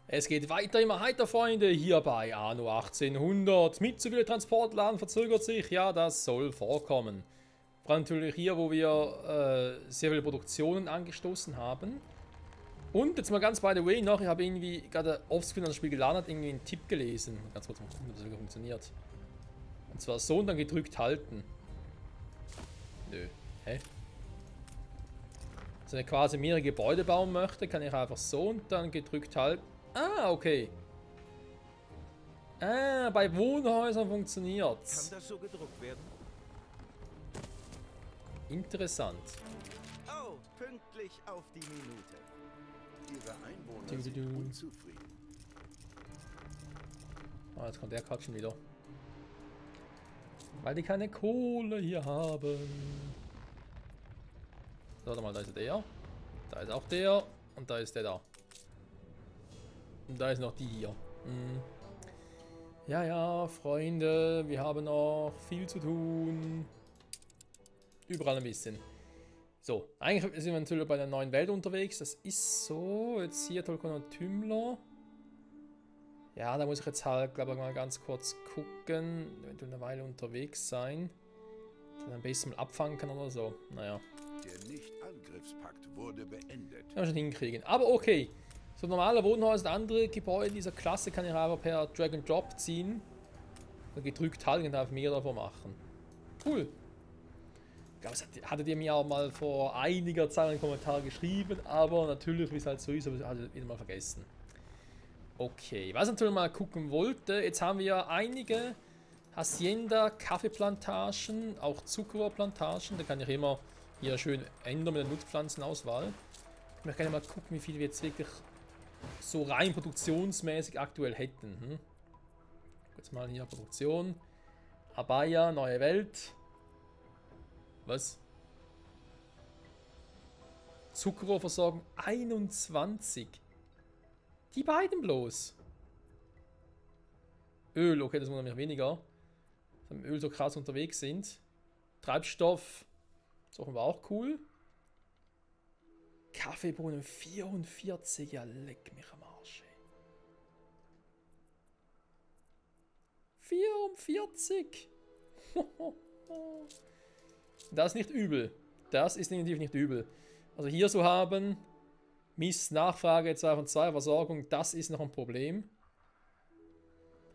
Es geht weiter, immer heiter, Freunde, hier bei Anno 1800. Mit zu viel Transportladen verzögert sich, ja, das soll vorkommen. Vor allem natürlich hier, wo wir sehr viele Produktionen angestoßen haben. Und jetzt mal ganz by the way noch, ich habe irgendwie gerade offscreen an das Spiel geladen, hat irgendwie einen Tipp gelesen. Ganz kurz mal gucken, ob das wirklich funktioniert. Und zwar so und dann gedrückt halten. Nö. Hä? Also wenn ich quasi mehrere Gebäude bauen möchte, kann ich einfach so und dann gedrückt halten. Ah, okay. Ah, bei Wohnhäusern funktioniert's. Kann das so gedruckt werden? Interessant. Oh, pünktlich auf die Minute. Ihre Einwohner Du, sind du, du. unzufrieden. Ah, jetzt kommt der Katschen wieder. Weil die keine Kohle hier haben. So, warte mal, da ist der. Da ist auch der. Und da ist der da. Und da ist noch die hier. Hm. Ja, ja, Freunde, wir haben noch viel zu tun. Überall ein bisschen. So, eigentlich sind wir natürlich bei der neuen Welt unterwegs. Das ist so. Jetzt hier Tolkien und Tümler. Ja, da muss ich jetzt halt, glaube ich, mal ganz kurz gucken. Eventuell eine Weile unterwegs sein. Dann am besten mal abfangen kann oder so. Naja. Der Nicht-Angriffspakt wurde beendet. Kann man schon hinkriegen. Aber okay. So normale Wohnhäuser, andere Gebäude dieser Klasse kann ich aber per Drag and Drop ziehen. Und gedrückt halten und darf mehr davon machen. Cool. Ich glaube, das hattet ihr mir auch mal vor einiger Zeit einen Kommentar geschrieben, aber natürlich, wie es halt so ist, habe ich es wieder mal vergessen. Okay, was ich natürlich mal gucken wollte, jetzt haben wir ja einige Hacienda, Kaffeeplantagen, auch Zuckerrohrplantagen, da kann ich immer hier schön ändern mit der Nutzpflanzenauswahl. Ich möchte gerne mal gucken, wie viel wir jetzt wirklich so rein produktionsmäßig aktuell hätten. Jetzt mal hier Produktion. Abaya, neue Welt. Was? Zuckerrohrversorgung 21. Die beiden bloß. Öl, okay, das muss nämlich weniger. Wenn Öl so krass unterwegs sind. Treibstoff, suchen wir auch cool. Kaffeebohnen 44, ja leck mich am Arsch. Ey. 44! Das ist nicht übel. Das ist definitiv nicht übel. Also hier so haben, Mist, Nachfrage 2 von 2, Versorgung, das ist noch ein Problem.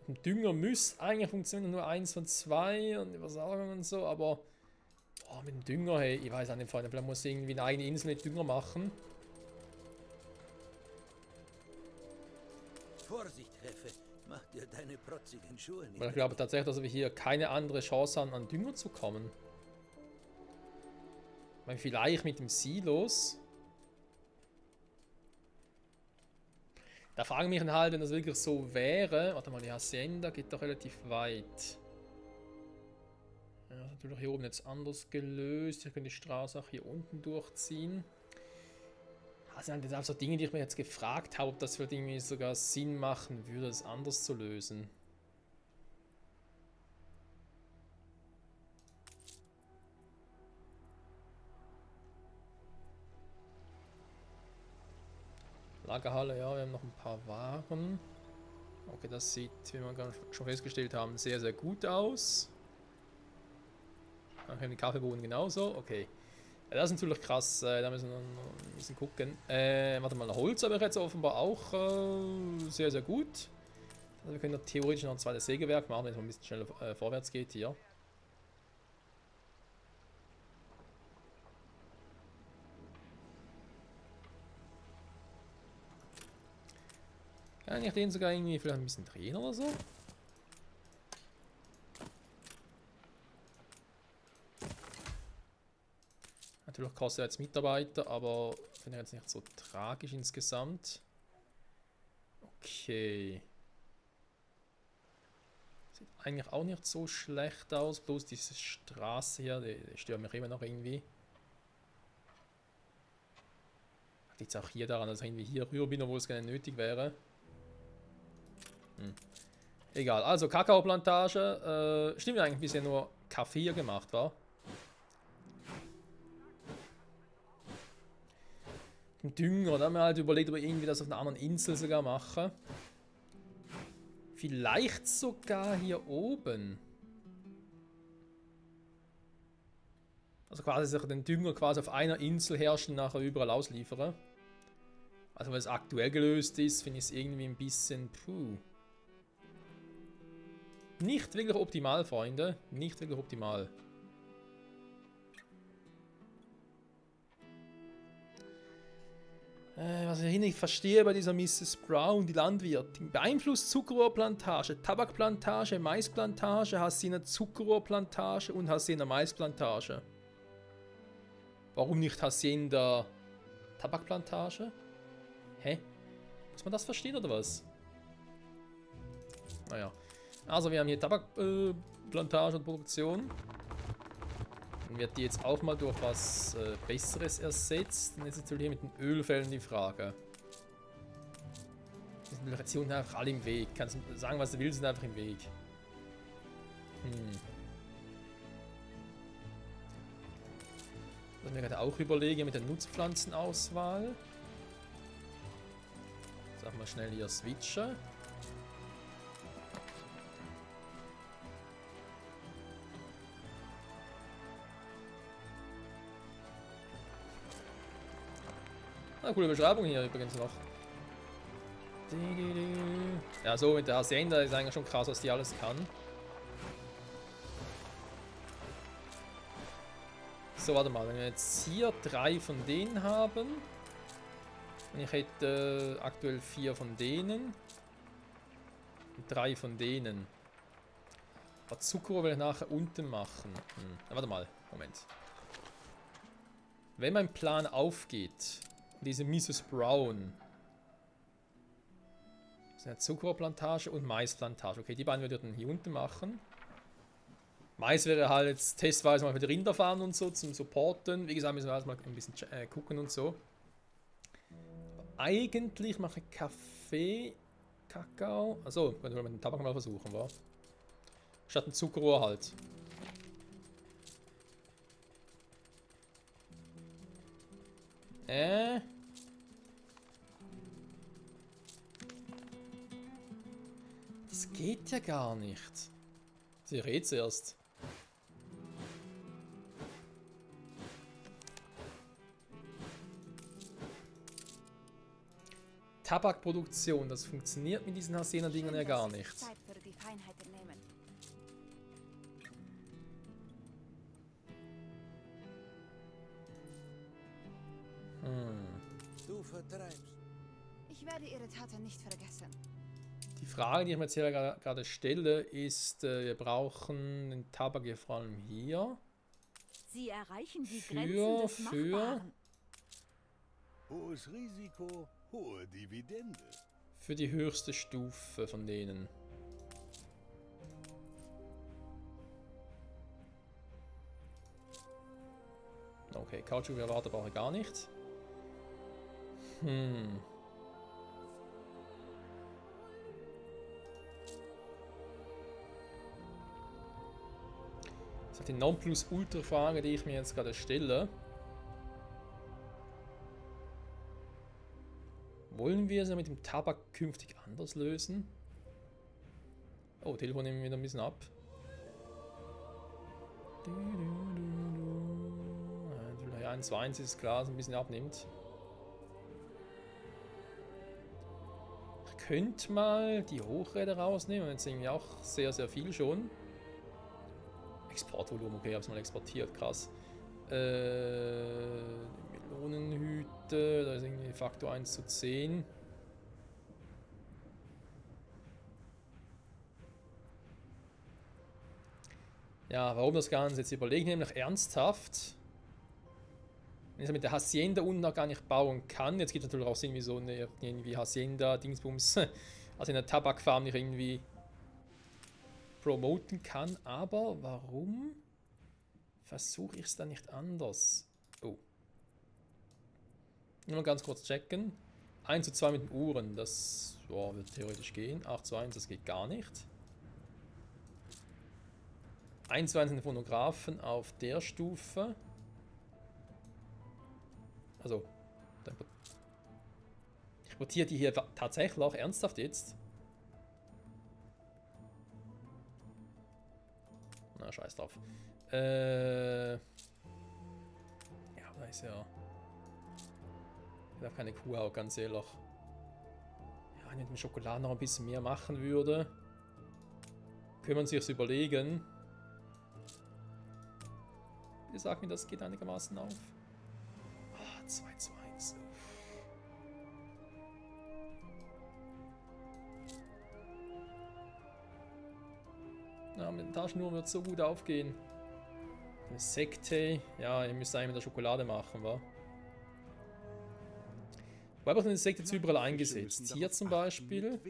Und Dünger müsste eigentlich funktionieren, nur 1 von 2 und die Versorgung und so, aber boah, mit dem Dünger, hey, ich weiß auch nicht, Freunde, vielleicht muss ich irgendwie eine eigene Insel mit Dünger machen. Vorsicht, Reffe. Mach dir deine protzigen Schuhe nicht. Weil ich glaube tatsächlich, dass wir hier keine andere Chance haben, an Dünger zu kommen. Ich meine, vielleicht mit dem Silos. Da frage ich mich dann halt, wenn das wirklich so wäre. Warte mal, die Hacienda geht doch relativ weit. Ja, das ist natürlich hier oben jetzt anders gelöst. Ich kann die Straße auch hier unten durchziehen. Das sind jetzt einfach so Dinge, die ich mir jetzt gefragt habe, ob das vielleicht irgendwie sogar Sinn machen würde, das anders zu lösen. Lagerhalle, ja, wir haben noch ein paar Waren. Okay, das sieht, wie wir schon festgestellt haben, sehr, sehr gut aus. Auch die Kaffeebohnen genauso, okay. Ja, das ist natürlich krass, da müssen wir noch ein bisschen gucken. Warte mal, Holz habe ich jetzt offenbar auch sehr, sehr gut. Also wir können ja theoretisch noch ein zweites Sägewerk machen, wenn es ein bisschen schneller vorwärts geht hier. Kann ich den sogar irgendwie vielleicht ein bisschen drehen oder so? Natürlich kostet er jetzt Mitarbeiter, aber finde ich jetzt nicht so tragisch insgesamt. Okay. Sieht eigentlich auch nicht so schlecht aus, bloß diese Straße hier, die stört mich immer noch irgendwie. Liegt auch hier daran, dass ich irgendwie hier rüber bin, obwohl es gar nicht nötig wäre. Egal, also Kakaoplantage. Stimmt eigentlich bisher nur Kaffee hier gemacht war. Dem Dünger, da haben wir halt überlegt, ob wir irgendwie das auf einer anderen Insel sogar machen. Vielleicht sogar hier oben. Also quasi sich den Dünger quasi auf einer Insel herrschen und nachher überall ausliefern. Also wenn es aktuell gelöst ist, finde ich es irgendwie ein bisschen... Puh. Nicht wirklich optimal, Freunde. Nicht wirklich optimal. Was ich nicht verstehe bei dieser Mrs. Brown, die Landwirtin. Beeinflusst Zuckerrohrplantage, Tabakplantage, Maisplantage, Hasina Zuckerrohrplantage und Hacienda Maisplantage. Warum nicht Hacienda Tabakplantage? Hä? Muss man das verstehen oder was? Naja. Also wir haben hier Tabakplantage und Produktion. Dann wird die jetzt auch mal durch was Besseres ersetzt. Und jetzt ist natürlich hier mit den Ölfällen die Frage. Die sind jetzt hier unten einfach alle im Weg. Kannst du sagen, was du willst, sind einfach im Weg. Was ich mir gerade auch überlege mit der Nutzpflanzenauswahl. Sagen wir schnell hier switchen. Ah, coole Beschreibung hier übrigens noch. Ja, so mit der Hacienda ist eigentlich schon krass, was die alles kann. So, warte mal, wenn wir jetzt hier 3 von denen haben. Und ich hätte aktuell 4 von denen. Und 3 von denen. Aber Zuckerrohr will ich nachher unten machen. Warte mal, Moment. Wenn mein Plan aufgeht, diese Mrs. Brown. Das ist eine Zuckerrohrplantage und Maisplantage. Okay, die beiden würden hier unten machen. Mais wäre halt jetzt testweise mal für die Rinder fahren und so zum Supporten. Wie gesagt, müssen wir erstmal ein bisschen gucken und so. Aber eigentlich mache ich Kaffee, Kakao. Achso, können wir mit dem Tabak mal versuchen, wa? Statt ein Zuckerrohr halt. Das geht ja gar nicht. Sie redet zuerst. Tabakproduktion, das funktioniert mit diesen Hacienda-Dingern ja gar nicht. Zeit für die Feinheiten nehmen. Du vertreibst. Ich werde Ihre Taten nicht vergessen. Die Frage, die ich mir jetzt hier gerade stelle, ist, wir brauchen den Tabak hier vor allem hier. Sie erreichen die Grenzen des Machbaren. Hohes Risiko, hohe Dividende. Für die höchste Stufe von denen. Okay, Kautschuk-Erwarter brauche ich gar nicht. Das ist die Nonplusultra-Frage, die ich mir jetzt gerade stelle. Wollen wir es ja mit dem Tabak künftig anders lösen? Oh, Telefon nehmen wir wieder ein bisschen ab. 1,2 ist klar, dass es ein bisschen abnimmt. Ich könnte mal die Hochräder rausnehmen, jetzt irgendwie auch sehr, sehr viel schon. Exportvolumen, okay, ich habe es mal exportiert, krass. Melonenhüte, da ist irgendwie Faktor 1:10. Ja, warum das Ganze jetzt überlegen, nämlich ernsthaft. Wenn ich mit der Hacienda unten noch gar nicht bauen kann, jetzt gibt es natürlich auch irgendwie so eine irgendwie Hacienda-Dingsbums, also in der Tabakfarm nicht irgendwie promoten kann, aber warum versuche ich es dann nicht anders? Oh. Nur mal ganz kurz checken. 1:2 mit den Uhren, das wird theoretisch gehen. 8:1, das geht gar nicht. 1:1 sind Phonographen auf der Stufe. Also, Rotiert die hier tatsächlich auch ernsthaft jetzt? Na, scheiß drauf. Ja, da ist ja... Ich darf keine Kuh auch, ganz ehrlich. Ja, wenn ich mit dem Schokolade noch ein bisschen mehr machen würde, können wir sich überlegen. Wie sagt mir, das geht einigermaßen auf? Ah, 2-2-1. Ja, mit der Taschennuhr wird so gut aufgehen. Eine Sekte. Ja, ihr müsst eigentlich mit der Schokolade machen, wa? Wo habe ich denn die Sekte jetzt überall eingesetzt? Hier zum Beispiel.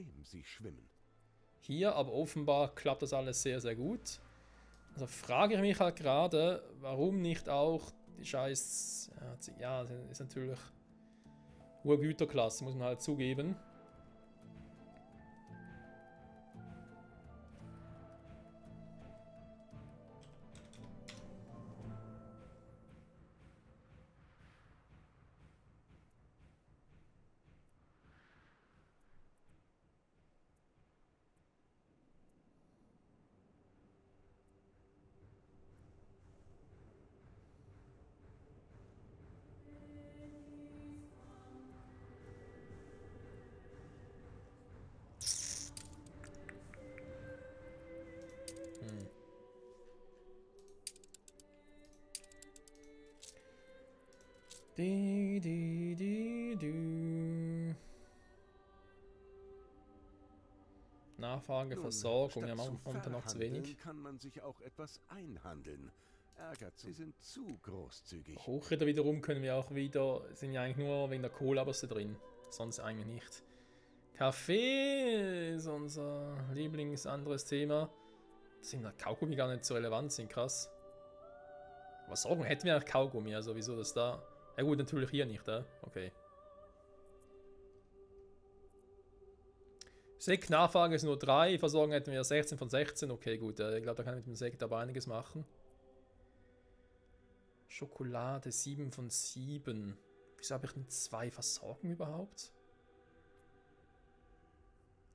Hier, aber offenbar klappt das alles sehr, sehr gut. Also frage ich mich halt gerade, warum nicht auch die scheiß... Ja, ist natürlich hohe Güterklasse, muss man halt zugeben. Nachfrage, Versorgung, ja, momentan noch zu wenig. Kann man sich auch etwas einhandeln. Ärgert, sie sind zu großzügig. Hochritter wiederum können wir auch wieder, sind ja eigentlich nur wegen der Kohlabörse drin, sonst eigentlich nicht. Kaffee ist unser anderes Thema. Das sind der Kaugummi gar nicht so relevant sind, krass. Versorgung hätten wir auch Kaugummi, also wieso das da... Ja gut, natürlich hier nicht, okay. Sekt Nachfrage ist nur 3, Versorgung hätten wir 16 von 16. Okay, gut, ich glaube, da kann ich mit dem Sekt aber einiges machen. Schokolade 7 von 7. Wieso habe ich denn 2 Versorgung überhaupt?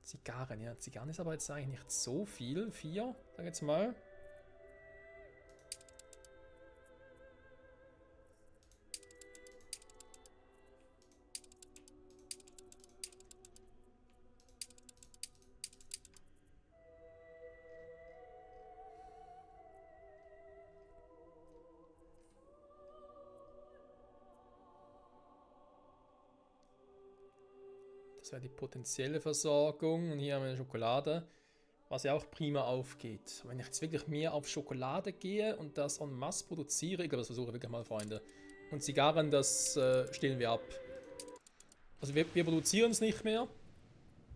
Zigarren, ja, Zigarren ist aber jetzt eigentlich nicht so viel. 4, sag jetzt mal. Das wäre die potenzielle Versorgung. Und hier haben wir eine Schokolade, was ja auch prima aufgeht. Wenn ich jetzt wirklich mehr auf Schokolade gehe und das en masse produziere, ich glaube, das versuche ich wirklich mal, Freunde. Und Zigarren, das stellen wir ab. Also wir produzieren es nicht mehr.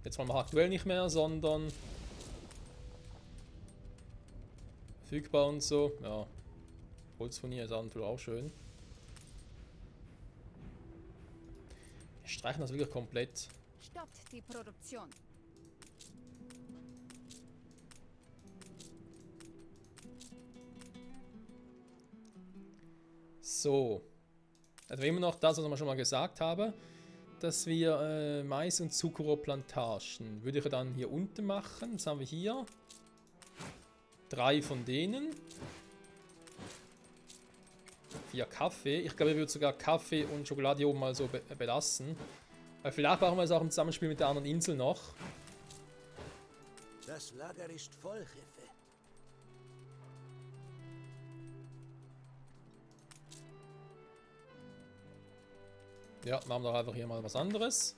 Jetzt mal aktuell nicht mehr, sondern verfügbar und so. Ja, Holz von hier ist natürlich auch schön. Wir streichen das wirklich komplett. Stoppt die Produktion. So. Also immer noch das, was ich schon mal gesagt habe, dass wir Mais- und Zuckerrohrplantagen würde ich dann hier unten machen. Das haben wir hier. 3 von denen. 4 Kaffee. Ich glaube, ich würde sogar Kaffee und Schokolade hier oben mal so belassen. Vielleicht brauchen wir es auch im Zusammenspiel mit der anderen Insel noch. Das Lager ist voll, Jefe. Ja, machen wir doch einfach hier mal was anderes.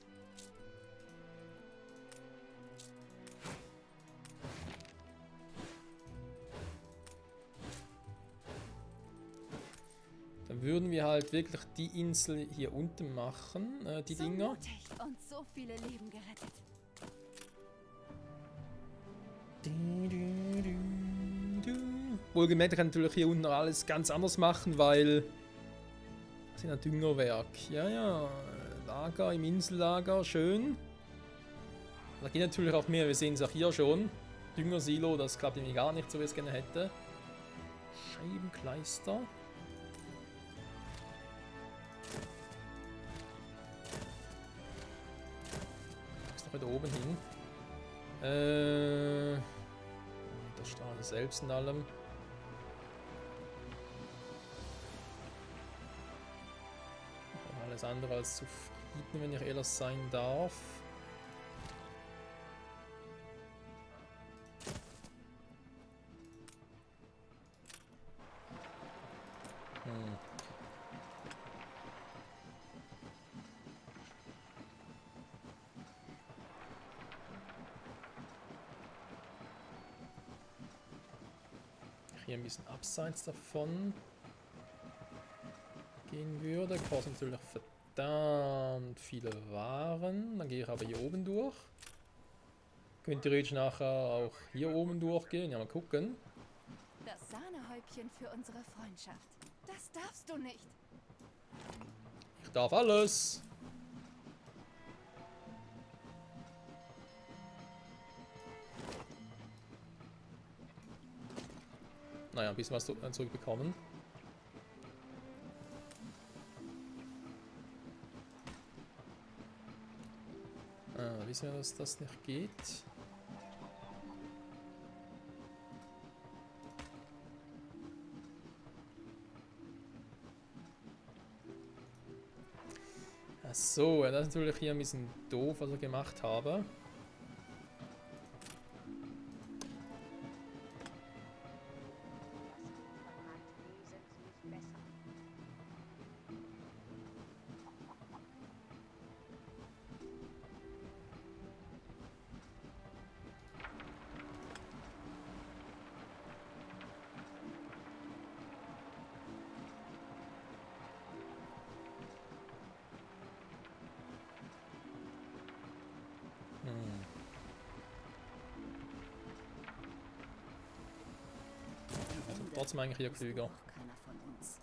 Dann würden wir halt wirklich die Insel hier unten machen, die Dinger. Mutig und so viele Leben gerettet. Wohlgemerkt, ich kann natürlich hier unten noch alles ganz anders machen, weil... Das ist ein Düngerwerk. Ja, ja. Lager im Insellager, schön. Da geht natürlich auch mehr, wir sehen es auch hier schon. Düngersilo, das klappt irgendwie gar nicht, so wie ich es gerne hätte. Scheibenkleister. machen wir da oben hin. Das Strahlen selbst in allem. Alles andere als zufrieden, wenn ich ehrlich sein darf. Hier ein bisschen abseits davon gehen würde, kostet natürlich verdammt viele Waren. Dann gehe ich aber hier oben durch. Könnte theoretisch nachher auch hier oben durchgehen. Ja, mal gucken. Das Sahnehäubchen für unsere Freundschaft. Das darfst du nicht. Ich darf alles. Naja, ein bisschen was zurückbekommen. Wissen wir, dass das nicht geht? Ach so, ja, das ist natürlich hier ein bisschen doof, was ich gemacht habe. Trotzdem eigentlich hier klüger. Keiner von uns.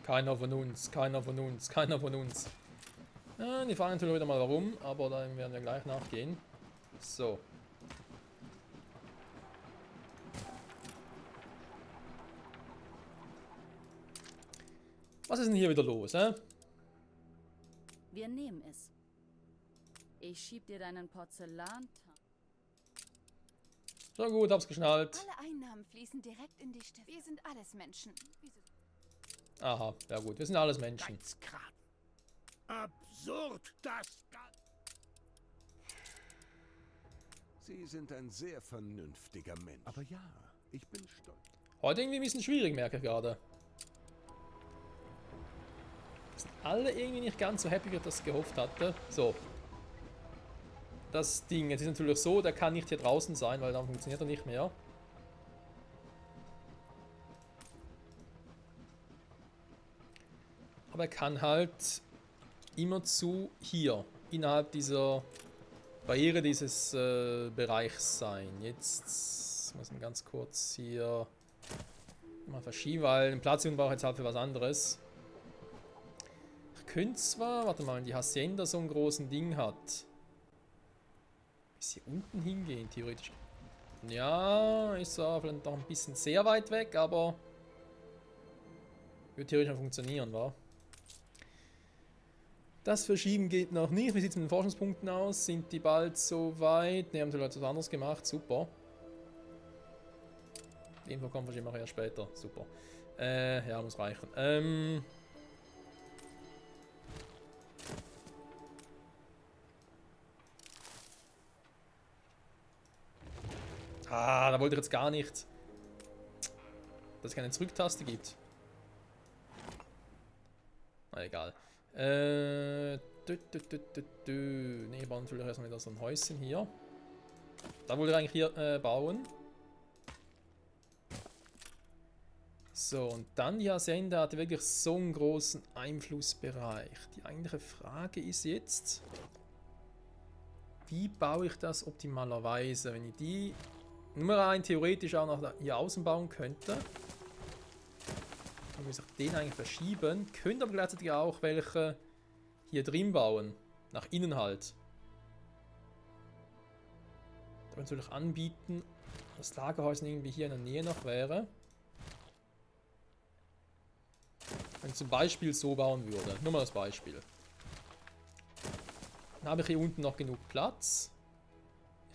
Keiner von uns, keiner von uns, keiner von uns. Ja, die fragen natürlich wieder mal warum, aber da werden wir gleich nachgehen. So. Was ist denn hier wieder los, hä? Wir nehmen es. Ich schieb dir deinen Porzellan. Schon gut, hab's geschnallt. Alle Einnahmen fließen direkt in die Stiftung. Wir sind alles Menschen. Aha, ja gut, wir sind alles Menschen. Geizkragen. Absurd, das... Sie sind ein sehr vernünftiger Mensch. Aber ja, ich bin stolz. Heute irgendwie ein bisschen schwierig, merke ich gerade. Sind alle irgendwie nicht ganz so happy, wie ich das gehofft hatte. So. Das Ding, jetzt ist natürlich so, der kann nicht hier draußen sein, weil dann funktioniert er nicht mehr. Aber er kann halt immerzu hier, innerhalb dieser Barriere dieses Bereichs sein. Jetzt muss man ganz kurz hier mal verschieben, weil den Platz brauche ich jetzt halt für was anderes. Ich könnte zwar, warte mal, wenn die Hacienda so einen großen Ding hat. Bis hier unten hingehen, theoretisch. Ja, ist zwar vielleicht noch ein bisschen sehr weit weg, aber würde theoretisch noch funktionieren, wa? Das Verschieben geht noch nicht. Wie sieht es mit den Forschungspunkten aus? Sind die bald so weit? Ne, haben die Leute was anderes gemacht. Super. Die Info kommt wahrscheinlich auch erst später. Super. Ja, muss reichen. Da wollte ich jetzt gar nicht, dass es keine Zurücktaste gibt. Na egal. Ne, ich baue natürlich erstmal wieder so ein Häuschen hier. Da wollte ich eigentlich hier bauen. So, und dann die Hacienda hatte wirklich so einen großen Einflussbereich. Die eigentliche Frage ist jetzt, wie baue ich das optimalerweise, wenn ich die Nummer 1 theoretisch auch noch hier außen bauen könnte. Dann muss ich den eigentlich verschieben. Könnte aber gleichzeitig auch welche hier drin bauen. Nach innen halt. Da würde ich natürlich anbieten, das Lagerhäuschen irgendwie hier in der Nähe noch wäre. Wenn ich zum Beispiel so bauen würde. Nur mal das Beispiel. Dann habe ich hier unten noch genug Platz.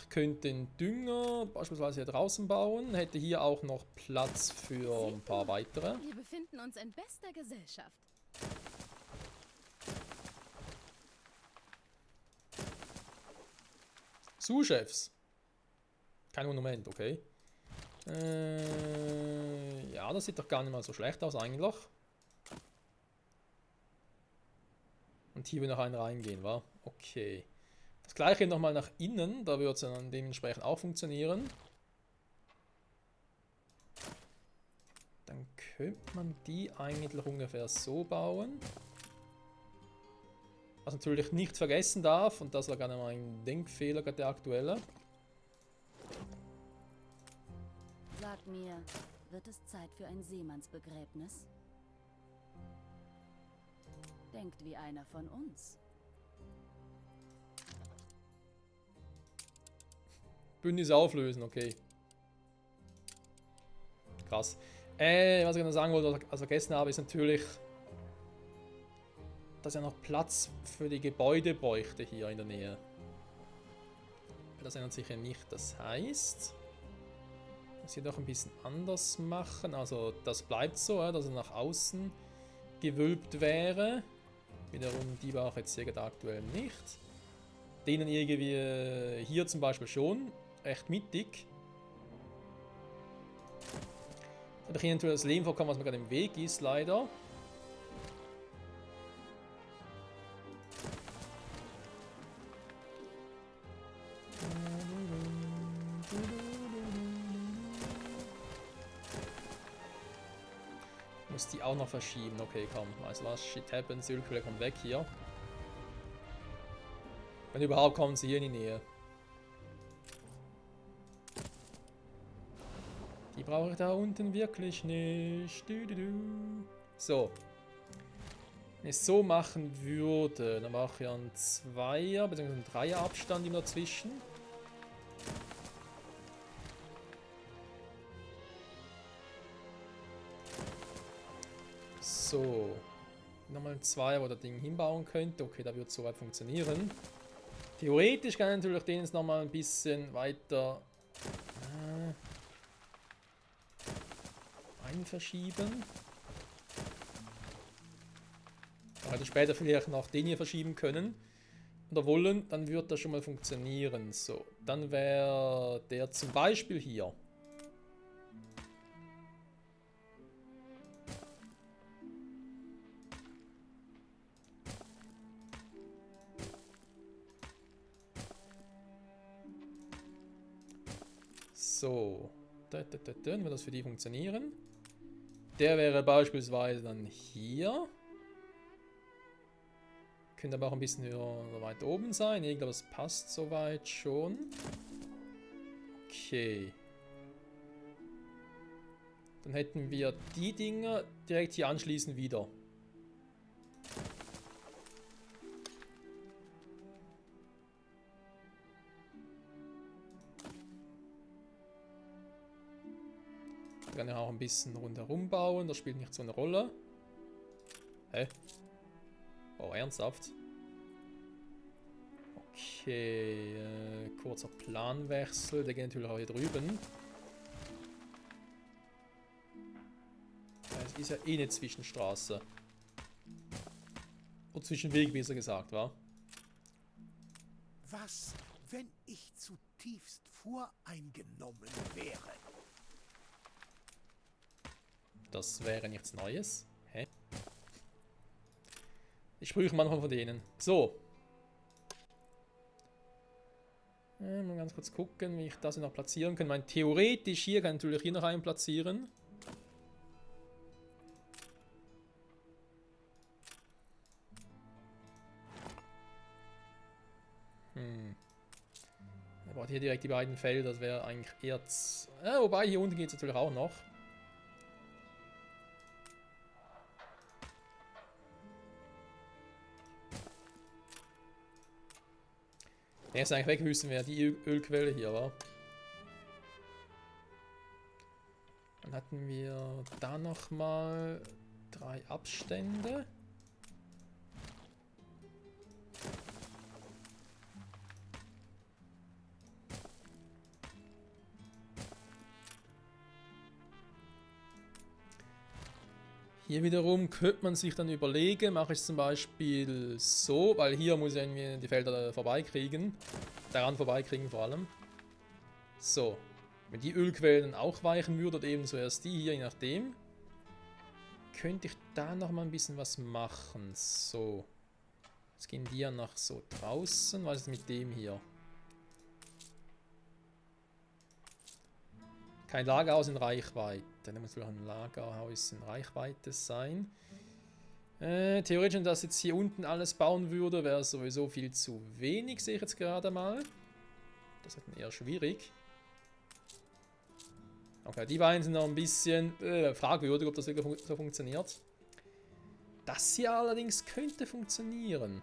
Ich könnte den Dünger beispielsweise hier draußen bauen. Hätte hier auch noch Platz für ein paar weitere. Wir befinden uns in bester Gesellschaft. Sous-Chefs. Kein Monument, okay. Ja, das sieht doch gar nicht mal so schlecht aus eigentlich. Und hier will noch einen reingehen, wa? Okay. Das gleiche nochmal nach innen, da wird es dann dementsprechend auch funktionieren. Dann könnte man die eigentlich ungefähr so bauen. Was natürlich nicht vergessen darf, und das war gerade mal ein Denkfehler, gerade der aktuelle. Sag mir, wird es Zeit für ein Seemannsbegräbnis? Denkt wie einer von uns. Bündnis auflösen, okay. Krass. Was ich noch sagen wollte, was ich vergessen habe, ist natürlich, dass er noch Platz für die Gebäude bräuchte hier in der Nähe. Das ändert sich ja nicht. Das heißt, dass wir doch ein bisschen anders machen. Also das bleibt so, dass er nach außen gewölbt wäre. Wiederum, die brauche ich jetzt hier gerade aktuell nicht. Denen irgendwie hier zum Beispiel schon. Recht mittig. Da habe ich hier natürlich das Leben vorkommen, was mir gerade im Weg ist, leider. Muss die auch noch verschieben. Okay, komm. Also was? Shit happens. Ölkühler kommt weg hier. Wenn überhaupt, kommen sie hier in die Nähe. Die brauche ich da unten wirklich nicht. So. Wenn ich es so machen würde, dann mache ich einen 2er bzw. einen 3er Abstand immer dazwischen. So. Nochmal ein 2er, wo das Ding hinbauen könnte. Okay, da wird es soweit funktionieren. Theoretisch kann ich natürlich den jetzt nochmal ein bisschen weiter verschieben. Also später vielleicht noch den hier verschieben können oder wollen, dann wird das schon mal funktionieren. So, dann wäre der zum Beispiel hier. So, dann wird das für die funktionieren. Der wäre beispielsweise dann hier. Könnte aber auch ein bisschen höher oder weiter oben sein. Ich glaube, es passt soweit schon. Okay. Dann hätten wir die Dinger direkt hier anschließend wieder. Ich kann ja auch ein bisschen rundherum bauen, das spielt nicht so eine Rolle. Hä? Oh, ernsthaft? Okay, kurzer Planwechsel, der geht natürlich auch hier drüben. Es ist ja eh eine Zwischenstraße. Oder Zwischenweg, besser gesagt, wa? Was, wenn ich zutiefst voreingenommen wäre? Das wäre nichts Neues. Hä? Ich sprüche manchmal von denen. So. Mal ganz kurz gucken, wie ich das hier noch platzieren kann. Mein theoretisch hier kann ich natürlich hier noch einen platzieren. Er braucht hier direkt die beiden Felder, das wäre eigentlich eher... wobei, hier unten geht es natürlich auch noch. Der ist eigentlich weg, müssen wir die Ölquelle hier, wa? Hatten wir da nochmal 3 Abstände. Hier wiederum könnte man sich dann überlegen, mache ich es zum Beispiel so, weil hier muss ich irgendwie die Felder vorbeikriegen. Daran vorbeikriegen vor allem. So. Wenn die Ölquellen auch weichen würden, oder ebenso erst die hier, je nachdem, könnte ich da noch mal ein bisschen was machen. So. Jetzt gehen die ja nach so draußen. Was ist mit dem hier? Kein Lagerhaus in Reichweite. Da muss wohl ein Lagerhaus in Reichweite sein. Theoretisch, wenn das jetzt hier unten alles bauen würde, wäre es sowieso viel zu wenig, sehe ich jetzt gerade mal. Das ist eher schwierig. Okay, die beiden sind noch ein bisschen fragwürdig, ob das wirklich so funktioniert. Das hier allerdings könnte funktionieren.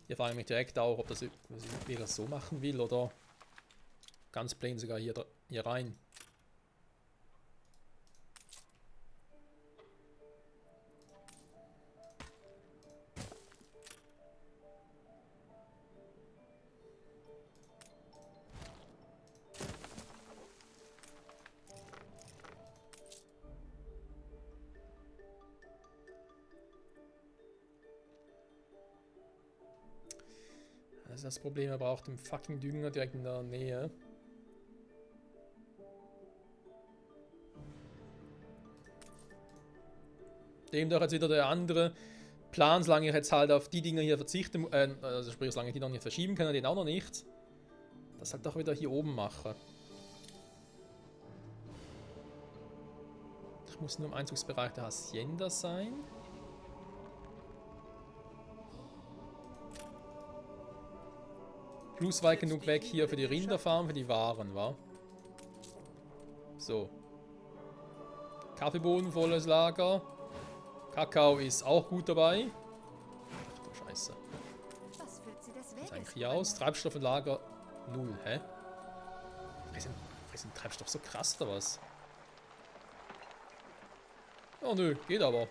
Hier frage ich mich direkt auch, ob das wirklich so machen will oder ganz plain sogar hier rein. Das ist das Problem, er braucht den fucking Dünger direkt in der Nähe. Demnach jetzt wieder der andere Plan, solange ich jetzt halt auf die Dinger hier verzichten, also sprich, solange ich die noch nicht verschieben kann, den auch noch nicht. Das halt doch wieder hier oben mache. Ich muss nur im Einzugsbereich der Hacienda sein. Plus weit genug weg hier für die Rinderfarm, für die Waren, wa? So. Kaffeebohnen, volles Lager. Kakao ist auch gut dabei. Ach du Scheiße. Was führt sie des Das ist Weges? eigentlich hier aus. Treibstoff und Lager 0, hä? Ist Treibstoff so krass oder was? Oh nö, geht aber.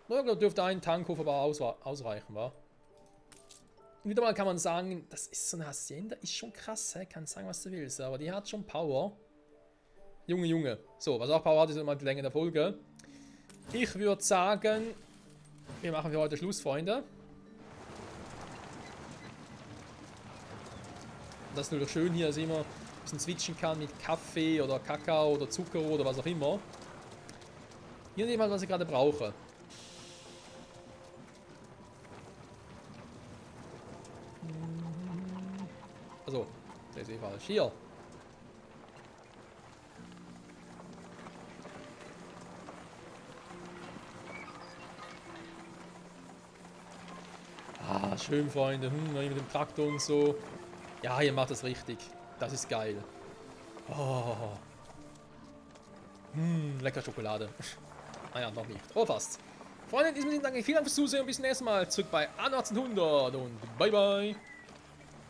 Da dürfte ein Tankhof aber ausreichen, wa? Wieder mal kann man sagen, das ist so eine Hacienda, ist schon krass, hä? Kannst sagen, was du willst, aber die hat schon Power. Junge, Junge. So, was auch Power hat, ist immer die Länge der Folge. Ich würde sagen, wir machen für heute Schluss, Freunde. Das ist natürlich schön hier, dass ich immer ein bisschen switchen kann mit Kaffee oder Kakao oder Zucker oder was auch immer. Hier nehme ich mal, was ich gerade brauche. Also, der ist eh falsch. Hier. Ah, schön, Freunde. Mit dem Traktor und so. Ja, ihr macht das richtig. Das ist geil. Oh. Lecker Schokolade. Naja, noch nicht. Aber fast. Freunde, in diesem Sinne danke ich vielen Dank fürs Zusehen und bis zum nächsten Mal. Zurück bei 1800 und bye bye.